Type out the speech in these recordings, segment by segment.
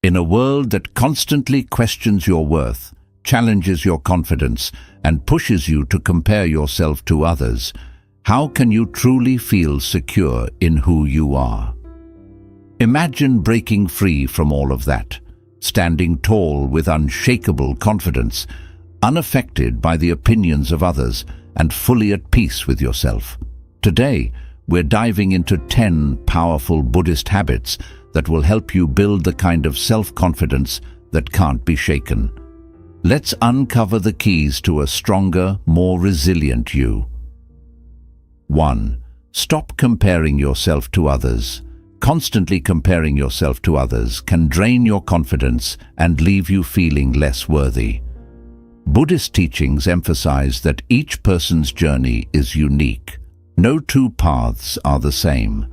In a world that constantly questions your worth, challenges your confidence, and pushes you to compare yourself to others, how can you truly feel secure in who you are? Imagine breaking free from all of that, standing tall with unshakable confidence, unaffected by the opinions of others, and fully at peace with yourself. Today, we're diving into 10 powerful Buddhist habits that will help you build the kind of self-confidence that can't be shaken. Let's uncover the keys to a stronger, more resilient you. 1. Stop comparing yourself to others. Constantly comparing yourself to others can drain your confidence and leave you feeling less worthy. Buddhist teachings emphasize that each person's journey is unique. No two paths are the same.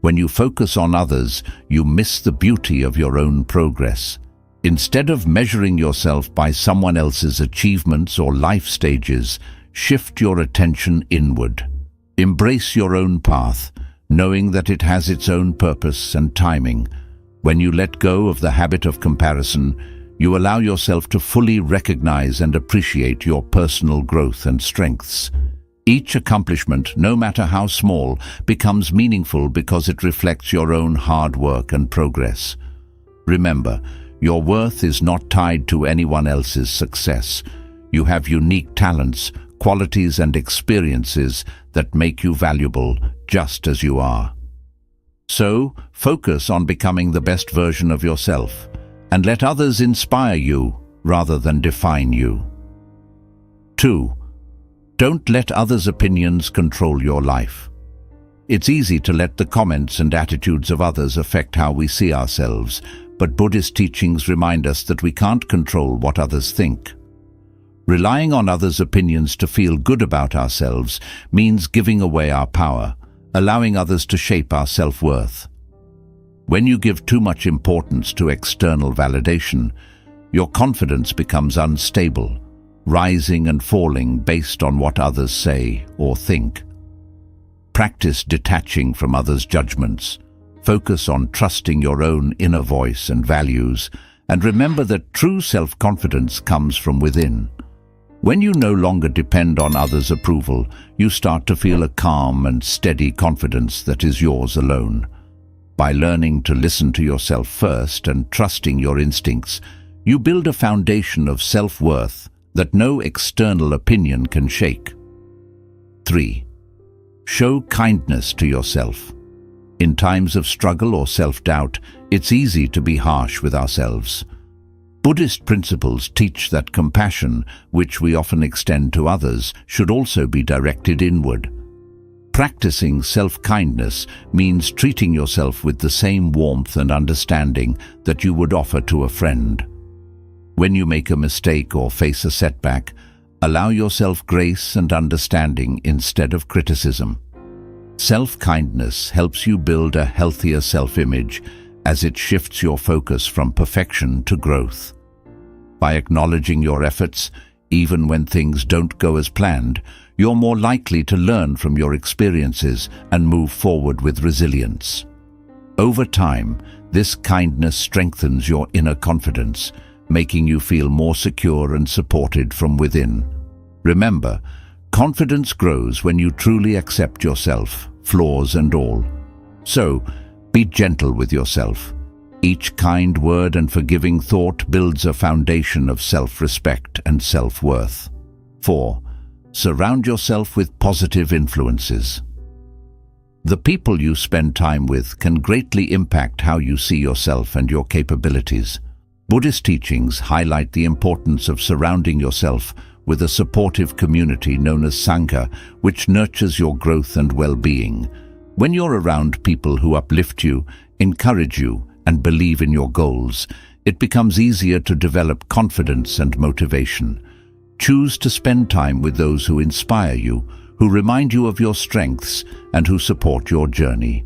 When you focus on others, you miss the beauty of your own progress. Instead of measuring yourself by someone else's achievements or life stages, shift your attention inward. Embrace your own path, knowing that it has its own purpose and timing. When you let go of the habit of comparison, you allow yourself to fully recognize and appreciate your personal growth and strengths. Each accomplishment, no matter how small, becomes meaningful because it reflects your own hard work and progress. Remember, your worth is not tied to anyone else's success. You have unique talents, qualities, and experiences that make you valuable just as you are. So, focus on becoming the best version of yourself, and let others inspire you rather than define you. 2. Don't let others' opinions control your life. It's easy to let the comments and attitudes of others affect how we see ourselves, but Buddhist teachings remind us that we can't control what others think. Relying on others' opinions to feel good about ourselves means giving away our power, allowing others to shape our self-worth. When you give too much importance to external validation, your confidence becomes unstable, rising and falling based on what others say or think. Practice detaching from others' judgments. Focus on trusting your own inner voice and values, and remember that true self-confidence comes from within. When you no longer depend on others' approval, you start to feel a calm and steady confidence that is yours alone. By learning to listen to yourself first and trusting your instincts, you build a foundation of self-worth that no external opinion can shake. 3. Show kindness to yourself. In times of struggle or self-doubt, it's easy to be harsh with ourselves. Buddhist principles teach that compassion, which we often extend to others, should also be directed inward. Practicing self-kindness means treating yourself with the same warmth and understanding that you would offer to a friend. When you make a mistake or face a setback, allow yourself grace and understanding instead of criticism. Self-kindness helps you build a healthier self-image as it shifts your focus from perfection to growth. By acknowledging your efforts, even when things don't go as planned, you're more likely to learn from your experiences and move forward with resilience. Over time, this kindness strengthens your inner confidence, making you feel more secure and supported from within. Remember, confidence grows when you truly accept yourself, flaws and all. So, be gentle with yourself. Each kind word and forgiving thought builds a foundation of self-respect and self-worth. 4. Surround yourself with positive influences. The people you spend time with can greatly impact how you see yourself and your capabilities. Buddhist teachings highlight the importance of surrounding yourself with a supportive community known as Sangha, which nurtures your growth and well-being. When you're around people who uplift you, encourage you, and believe in your goals, it becomes easier to develop confidence and motivation. Choose to spend time with those who inspire you, who remind you of your strengths, and who support your journey.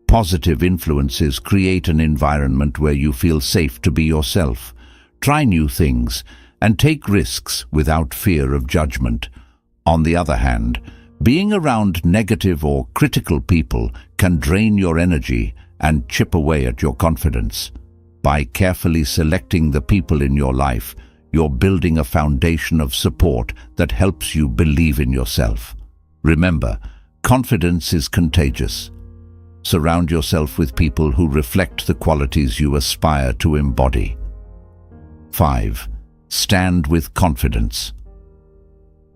Positive influences create an environment where you feel safe to be yourself. Try new things, and take risks without fear of judgment. On the other hand, being around negative or critical people can drain your energy and chip away at your confidence. By carefully selecting the people in your life, you're building a foundation of support that helps you believe in yourself. Remember, confidence is contagious. Surround yourself with people who reflect the qualities you aspire to embody. 5. Stand with confidence.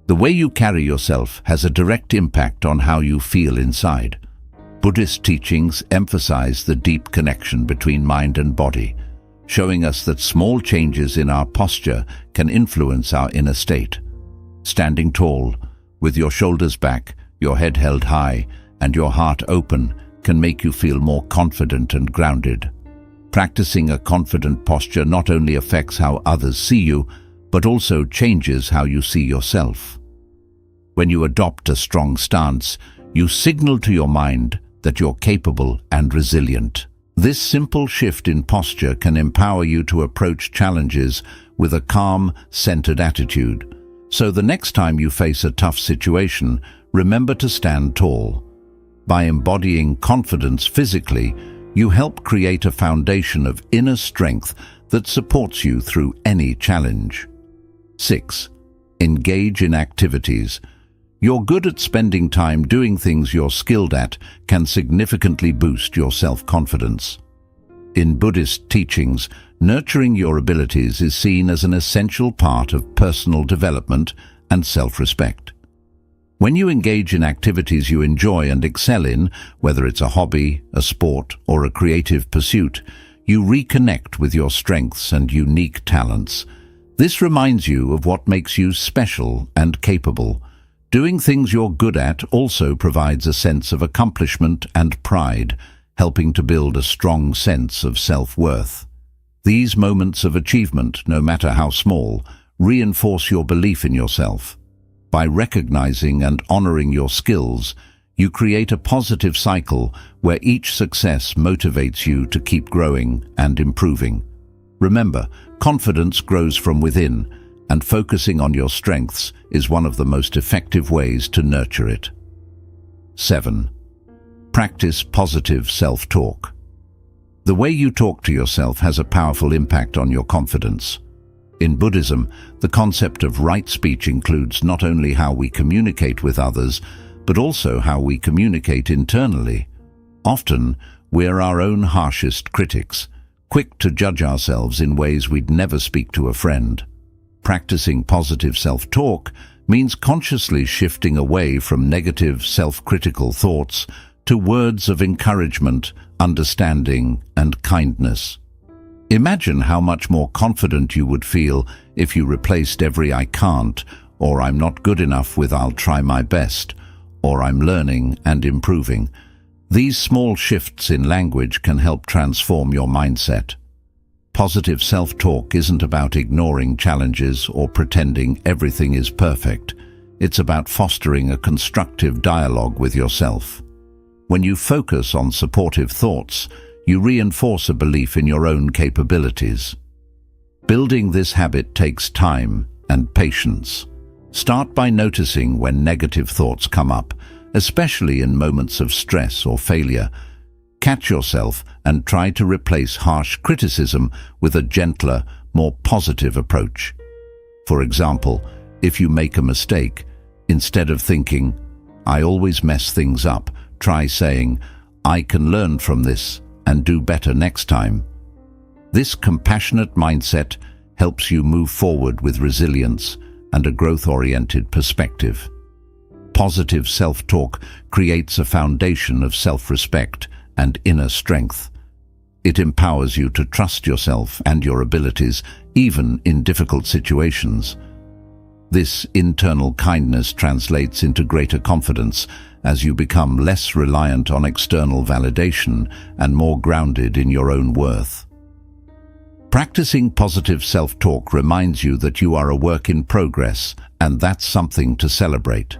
The way you carry yourself has a direct impact on how you feel inside. Buddhist teachings emphasize the deep connection between mind and body, showing us that small changes in our posture can influence our inner state. Standing tall, with your shoulders back, your head held high, and your heart open, can make you feel more confident and grounded. Practicing a confident posture not only affects how others see you, but also changes how you see yourself. When you adopt a strong stance, you signal to your mind that you're capable and resilient. This simple shift in posture can empower you to approach challenges with a calm, centered attitude. So the next time you face a tough situation, remember to stand tall. By embodying confidence physically, you help create a foundation of inner strength that supports you through any challenge. 6. Engage in activities. You're good at spending time doing things you're skilled at can significantly boost your self-confidence. In Buddhist teachings, nurturing your abilities is seen as an essential part of personal development and self-respect. When you engage in activities you enjoy and excel in, whether it's a hobby, a sport, or a creative pursuit, you reconnect with your strengths and unique talents. This reminds you of what makes you special and capable. Doing things you're good at also provides a sense of accomplishment and pride, helping to build a strong sense of self-worth. These moments of achievement, no matter how small, reinforce your belief in yourself. By recognizing and honoring your skills, you create a positive cycle where each success motivates you to keep growing and improving. Remember, confidence grows from within, and focusing on your strengths is one of the most effective ways to nurture it. 7. Practice positive self-talk. The way you talk to yourself has a powerful impact on your confidence. In Buddhism, the concept of right speech includes not only how we communicate with others, but also how we communicate internally. Often, we're our own harshest critics, quick to judge ourselves in ways we'd never speak to a friend. Practicing positive self-talk means consciously shifting away from negative, self-critical thoughts to words of encouragement, understanding, and kindness. Imagine how much more confident you would feel if you replaced every "I can't" or "I'm not good enough" with "I'll try my best" or "I'm learning and improving." These small shifts in language can help transform your mindset. Positive self-talk isn't about ignoring challenges or pretending everything is perfect. It's about fostering a constructive dialogue with yourself. When you focus on supportive thoughts, you reinforce a belief in your own capabilities. Building this habit takes time and patience. Start by noticing when negative thoughts come up, especially in moments of stress or failure. Catch yourself and try to replace harsh criticism with a gentler, more positive approach. For example, if you make a mistake, instead of thinking, "I always mess things up," try saying, "I can learn from this and do better next time." This compassionate mindset helps you move forward with resilience and a growth-oriented perspective. Positive self-talk creates a foundation of self-respect and inner strength. It empowers you to trust yourself and your abilities, even in difficult situations. This internal kindness translates into greater confidence as you become less reliant on external validation and more grounded in your own worth. Practicing positive self-talk reminds you that you are a work in progress, and that's something to celebrate.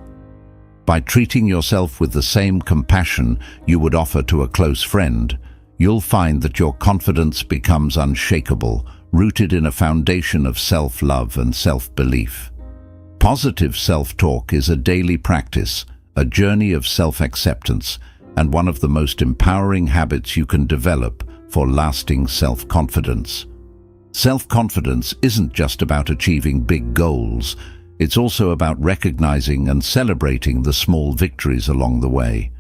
By treating yourself with the same compassion you would offer to a close friend, you'll find that your confidence becomes unshakable, rooted in a foundation of self-love and self-belief. Positive self-talk is a daily practice, a journey of self-acceptance, and one of the most empowering habits you can develop for lasting self-confidence. Self-confidence isn't just about achieving big goals. It's also about recognizing and celebrating the small victories along the way.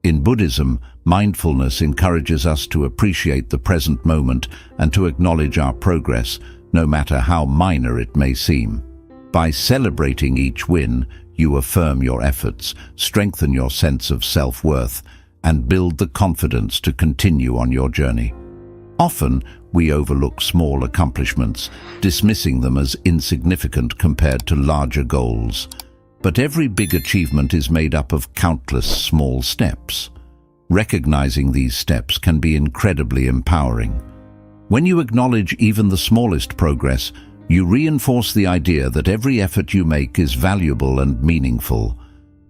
In Buddhism, mindfulness encourages us to appreciate the present moment and to acknowledge our progress, no matter how minor it may seem. By celebrating each win, you affirm your efforts, strengthen your sense of self-worth, and build the confidence to continue on your journey. Often, we overlook small accomplishments, dismissing them as insignificant compared to larger goals. But every big achievement is made up of countless small steps. Recognizing these steps can be incredibly empowering. When you acknowledge even the smallest progress, you reinforce the idea that every effort you make is valuable and meaningful.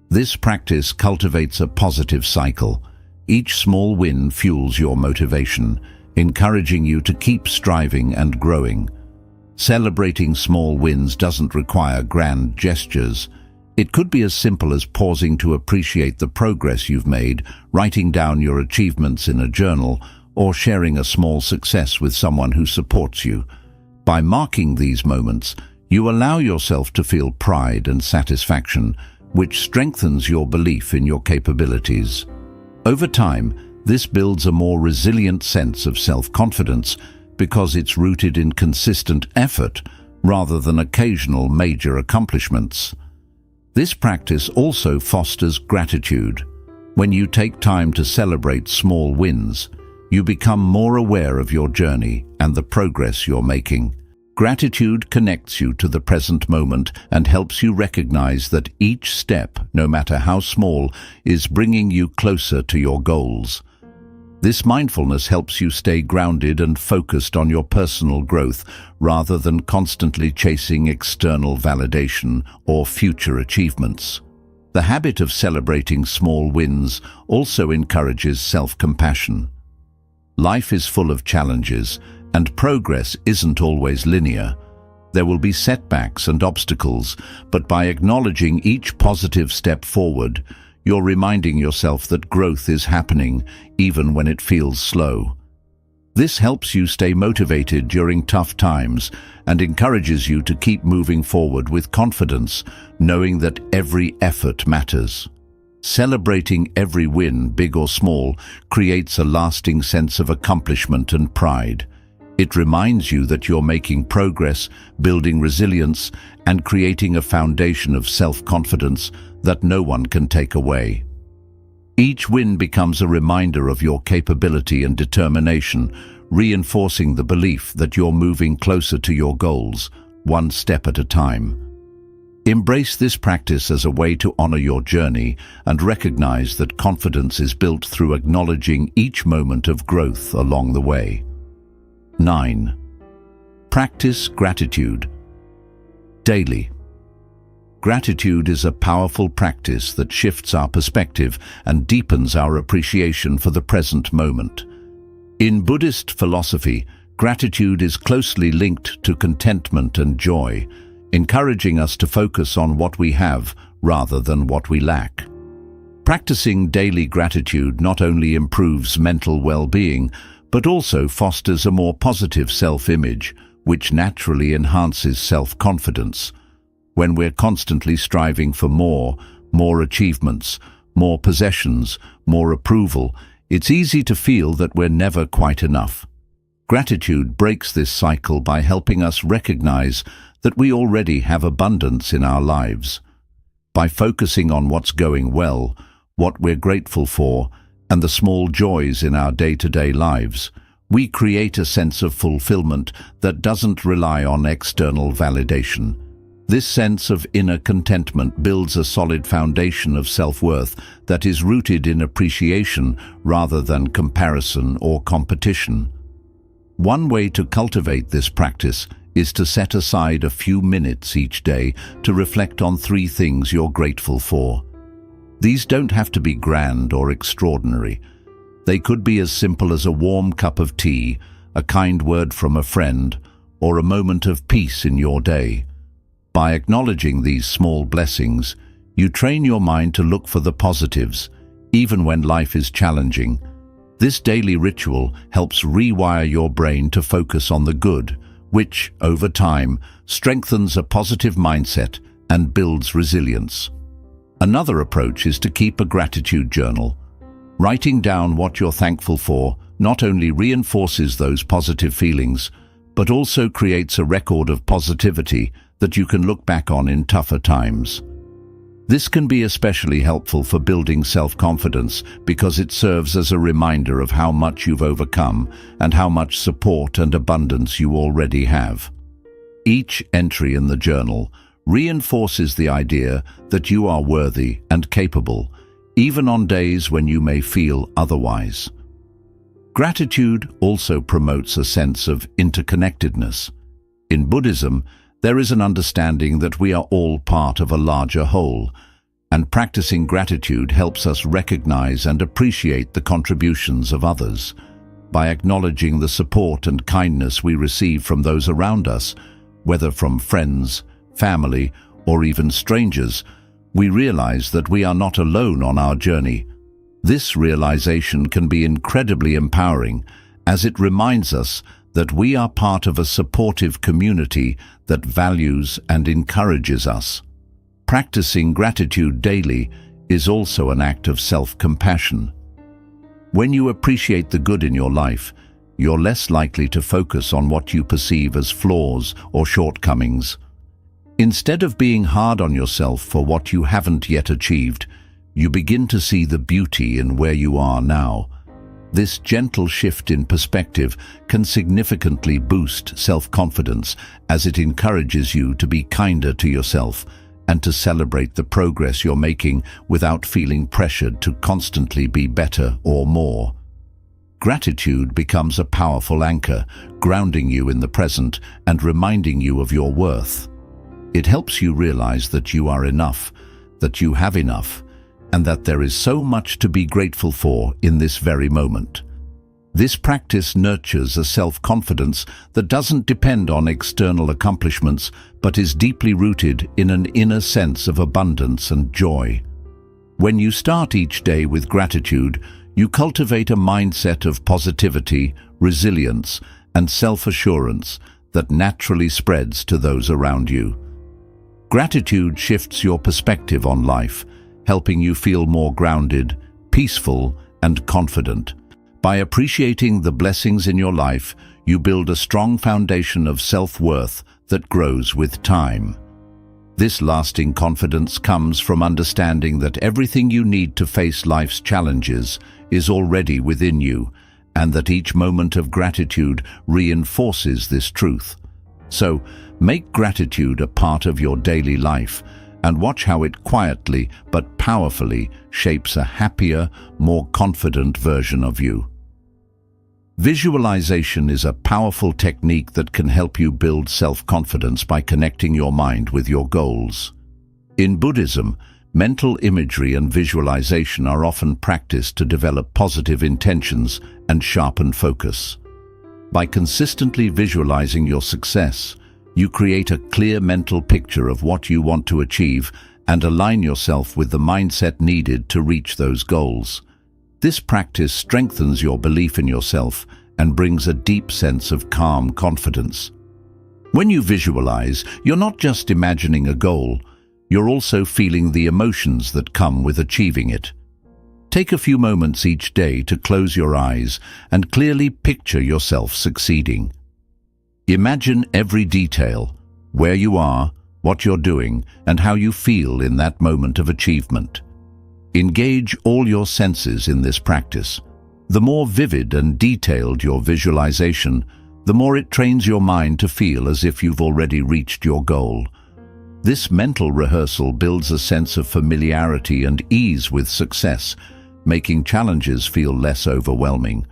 This practice cultivates a positive cycle. Each small win fuels your motivation, encouraging you to keep striving and growing. Celebrating small wins doesn't require grand gestures. It could be as simple as pausing to appreciate the progress you've made, writing down your achievements in a journal, or sharing a small success with someone who supports you. By marking these moments, you allow yourself to feel pride and satisfaction, which strengthens your belief in your capabilities. Over time, this builds a more resilient sense of self-confidence because it's rooted in consistent effort rather than occasional major accomplishments. This practice also fosters gratitude. When you take time to celebrate small wins, you become more aware of your journey and the progress you're making. Gratitude connects you to the present moment and helps you recognize that each step, no matter how small, is bringing you closer to your goals. This mindfulness helps you stay grounded and focused on your personal growth rather than constantly chasing external validation or future achievements. The habit of celebrating small wins also encourages self-compassion. Life is full of challenges, and progress isn't always linear. There will be setbacks and obstacles, but by acknowledging each positive step forward, you're reminding yourself that growth is happening even when it feels slow. This helps you stay motivated during tough times and encourages you to keep moving forward with confidence, knowing that every effort matters. Celebrating every win, big or small, creates a lasting sense of accomplishment and pride. It reminds you that you're making progress, building resilience, and creating a foundation of self-confidence that no one can take away. Each win becomes a reminder of your capability and determination, reinforcing the belief that you're moving closer to your goals, one step at a time. Embrace this practice as a way to honor your journey and recognize that confidence is built through acknowledging each moment of growth along the way. 9. Practice gratitude. Daily. Gratitude is a powerful practice that shifts our perspective and deepens our appreciation for the present moment. In Buddhist philosophy, gratitude is closely linked to contentment and joy, encouraging us to focus on what we have rather than what we lack. Practicing daily gratitude not only improves mental well-being, but also fosters a more positive self-image, which naturally enhances self-confidence. When we're constantly striving for more achievements, more possessions, more approval, it's easy to feel that we're never quite enough. Gratitude breaks this cycle by helping us recognize that we already have abundance in our lives. By focusing on what's going well, what we're grateful for, and the small joys in our day-to-day lives, we create a sense of fulfillment that doesn't rely on external validation. This sense of inner contentment builds a solid foundation of self-worth that is rooted in appreciation rather than comparison or competition. One way to cultivate this practice is to set aside a few minutes each day to reflect on 3 things you're grateful for. These don't have to be grand or extraordinary. They could be as simple as a warm cup of tea, a kind word from a friend, or a moment of peace in your day. By acknowledging these small blessings, you train your mind to look for the positives, even when life is challenging. This daily ritual helps rewire your brain to focus on the good, which, over time, strengthens a positive mindset and builds resilience. Another approach is to keep a gratitude journal. Writing down what you're thankful for not only reinforces those positive feelings, but also creates a record of positivity that you can look back on in tougher times. This can be especially helpful for building self-confidence because it serves as a reminder of how much you've overcome and how much support and abundance you already have. Each entry in the journal reinforces the idea that you are worthy and capable, even on days when you may feel otherwise. Gratitude also promotes a sense of interconnectedness. In Buddhism, there is an understanding that we are all part of a larger whole, and practicing gratitude helps us recognize and appreciate the contributions of others. By acknowledging the support and kindness we receive from those around us, whether from friends, family, or even strangers, we realize that we are not alone on our journey. This realization can be incredibly empowering, as it reminds us that we are part of a supportive community that values and encourages us. Practicing gratitude daily is also an act of self-compassion. When you appreciate the good in your life, you're less likely to focus on what you perceive as flaws or shortcomings. Instead of being hard on yourself for what you haven't yet achieved, you begin to see the beauty in where you are now. This gentle shift in perspective can significantly boost self-confidence, as it encourages you to be kinder to yourself and to celebrate the progress you're making without feeling pressured to constantly be better or more. Gratitude becomes a powerful anchor, grounding you in the present and reminding you of your worth. It helps you realize that you are enough, that you have enough, and that there is so much to be grateful for in this very moment. This practice nurtures a self-confidence that doesn't depend on external accomplishments, but is deeply rooted in an inner sense of abundance and joy. When you start each day with gratitude, you cultivate a mindset of positivity, resilience, and self-assurance that naturally spreads to those around you. Gratitude shifts your perspective on life, helping you feel more grounded, peaceful, and confident. By appreciating the blessings in your life, you build a strong foundation of self-worth that grows with time. This lasting confidence comes from understanding that everything you need to face life's challenges is already within you, and that each moment of gratitude reinforces this truth. So, make gratitude a part of your daily life, and watch how it quietly but powerfully shapes a happier, more confident version of you. Visualization is a powerful technique that can help you build self-confidence by connecting your mind with your goals. In Buddhism, mental imagery and visualization are often practiced to develop positive intentions and sharpen focus. By consistently visualizing your success, you create a clear mental picture of what you want to achieve and align yourself with the mindset needed to reach those goals. This practice strengthens your belief in yourself and brings a deep sense of calm confidence. When you visualize, you're not just imagining a goal, you're also feeling the emotions that come with achieving it. Take a few moments each day to close your eyes and clearly picture yourself succeeding. Imagine every detail, where you are, what you're doing, and how you feel in that moment of achievement. Engage all your senses in this practice. The more vivid and detailed your visualization, the more it trains your mind to feel as if you've already reached your goal. This mental rehearsal builds a sense of familiarity and ease with success, making challenges feel less overwhelming.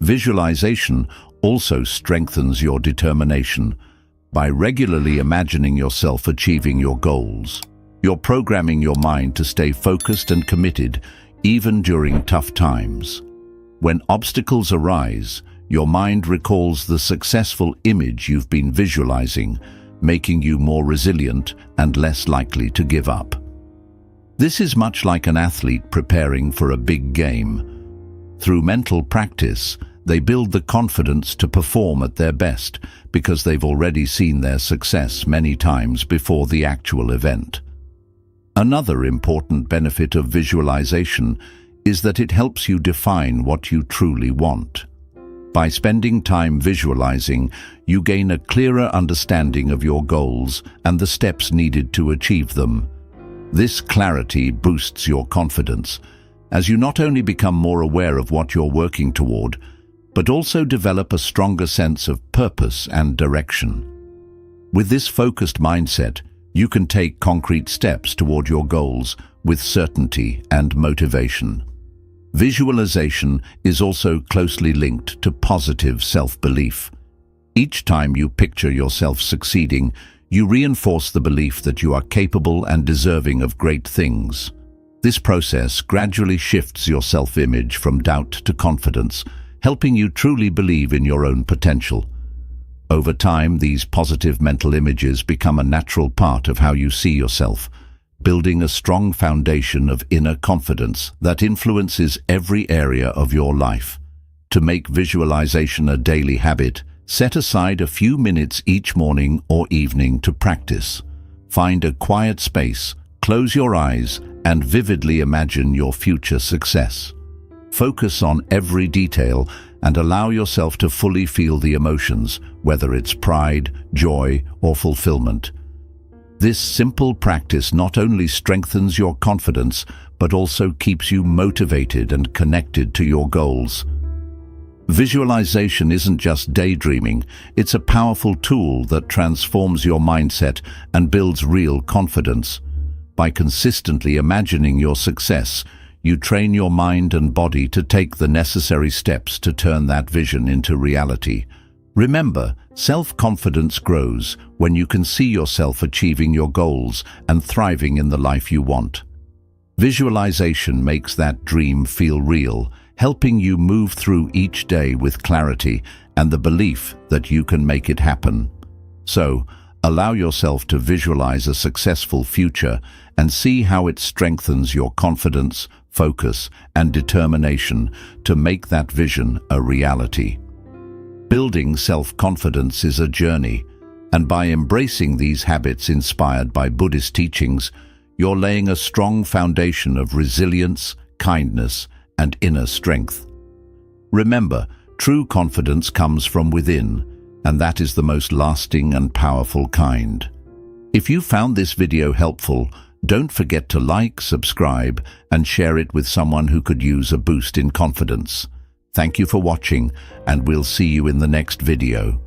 Visualization also strengthens your determination. By regularly imagining yourself achieving your goals, you're programming your mind to stay focused and committed, even during tough times. When obstacles arise, your mind recalls the successful image you've been visualizing, making you more resilient and less likely to give up. This is much like an athlete preparing for a big game. Through mental practice, they build the confidence to perform at their best because they've already seen their success many times before the actual event. Another important benefit of visualization is that it helps you define what you truly want. By spending time visualizing, you gain a clearer understanding of your goals and the steps needed to achieve them. This clarity boosts your confidence, as you not only become more aware of what you're working toward, but also develop a stronger sense of purpose and direction. With this focused mindset, you can take concrete steps toward your goals with certainty and motivation. Visualization is also closely linked to positive self-belief. Each time you picture yourself succeeding, you reinforce the belief that you are capable and deserving of great things. This process gradually shifts your self-image from doubt to confidence, helping you truly believe in your own potential. Over time, these positive mental images become a natural part of how you see yourself, building a strong foundation of inner confidence that influences every area of your life. To make visualization a daily habit, set aside a few minutes each morning or evening to practice. Find a quiet space, close your eyes, and vividly imagine your future success. Focus on every detail and allow yourself to fully feel the emotions, whether it's pride, joy, or fulfillment. This simple practice not only strengthens your confidence, but also keeps you motivated and connected to your goals. Visualization isn't just daydreaming, it's a powerful tool that transforms your mindset and builds real confidence. By consistently imagining your success, you train your mind and body to take the necessary steps to turn that vision into reality. Remember, self-confidence grows when you can see yourself achieving your goals and thriving in the life you want. Visualization makes that dream feel real, helping you move through each day with clarity and the belief that you can make it happen. So, allow yourself to visualize a successful future and see how it strengthens your confidence, focus, and determination to make that vision a reality. Building self-confidence is a journey, and by embracing these habits inspired by Buddhist teachings, you're laying a strong foundation of resilience, kindness, and inner strength. Remember, true confidence comes from within, and that is the most lasting and powerful kind. If you found this video helpful, don't forget to like, subscribe, and share it with someone who could use a boost in confidence. Thank you for watching, and we'll see you in the next video.